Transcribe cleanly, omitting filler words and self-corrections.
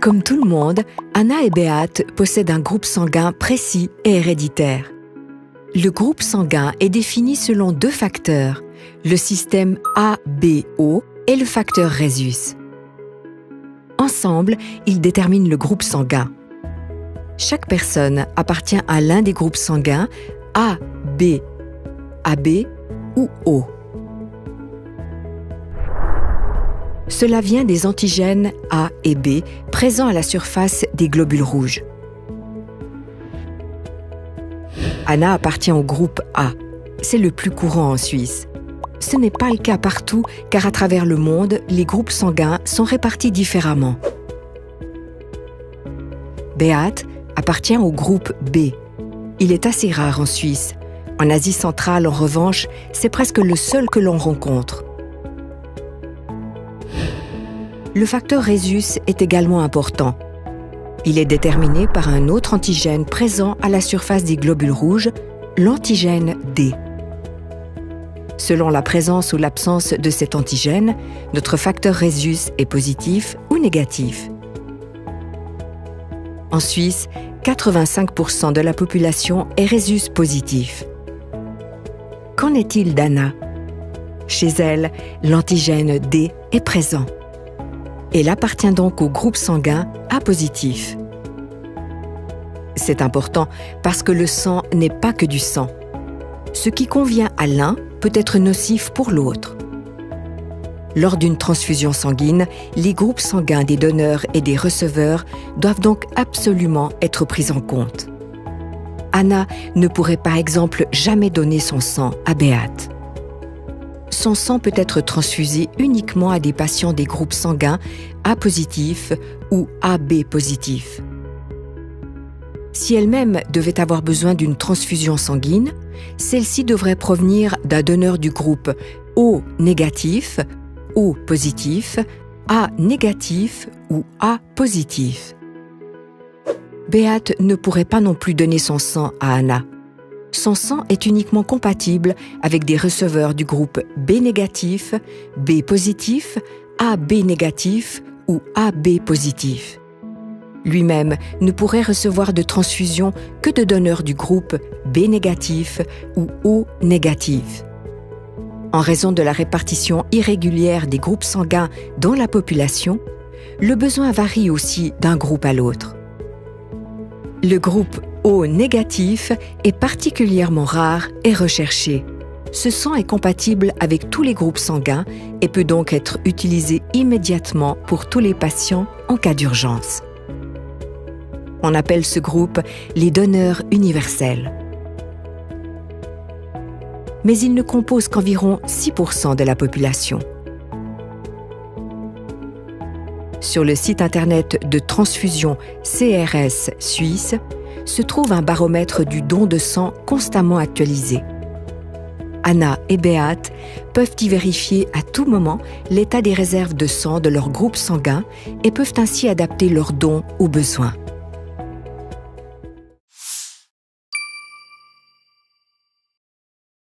Comme tout le monde, Anna et Beat possèdent un groupe sanguin précis et héréditaire. Le groupe sanguin est défini selon deux facteurs, le système ABO et le facteur Rhésus. Ensemble, ils déterminent le groupe sanguin. Chaque personne appartient à l'un des groupes sanguins A, B, AB ou O. Cela vient des antigènes A et B présents à la surface des globules rouges. Anna appartient au groupe A. C'est le plus courant en Suisse. Ce n'est pas le cas partout, car à travers le monde, les groupes sanguins sont répartis différemment. Beat appartient au groupe B. Il est assez rare en Suisse. En Asie centrale, en revanche, c'est presque le seul que l'on rencontre. Le facteur Rhésus est également important. Il est déterminé par un autre antigène présent à la surface des globules rouges, l'antigène D. Selon la présence ou l'absence de cet antigène, notre facteur Rhésus est positif ou négatif. En Suisse, 85% de la population est Rhésus positif. Qu'en est-il d'Anna ? Chez elle, l'antigène D est présent. Elle appartient donc au groupe sanguin A positif. C'est important parce que le sang n'est pas que du sang. Ce qui convient à l'un peut être nocif pour l'autre. Lors d'une transfusion sanguine, les groupes sanguins des donneurs et des receveurs doivent donc absolument être pris en compte. Anna ne pourrait par exemple jamais donner son sang à Beat. Son sang peut être transfusé uniquement à des patients des groupes sanguins A positif ou AB positif. Si elle-même devait avoir besoin d'une transfusion sanguine, celle-ci devrait provenir d'un donneur du groupe O négatif, O positif, A négatif ou A positif. Beat ne pourrait pas non plus donner son sang à Anna. Son sang est uniquement compatible avec des receveurs du groupe B négatif, B positif, AB négatif ou AB positif. Lui-même ne pourrait recevoir de transfusion que de donneurs du groupe B négatif ou O négatif. En raison de la répartition irrégulière des groupes sanguins dans la population, le besoin varie aussi d'un groupe à l'autre. Le groupe O négatif est particulièrement rare et recherché. Ce sang est compatible avec tous les groupes sanguins et peut donc être utilisé immédiatement pour tous les patients en cas d'urgence. On appelle ce groupe les donneurs universels. Mais ils ne composent qu'environ 6% de la population. Sur le site internet de transfusion CRS Suisse se trouve un baromètre du don de sang constamment actualisé. Anna et Beat peuvent y vérifier à tout moment l'état des réserves de sang de leur groupe sanguin et peuvent ainsi adapter leurs dons aux besoins.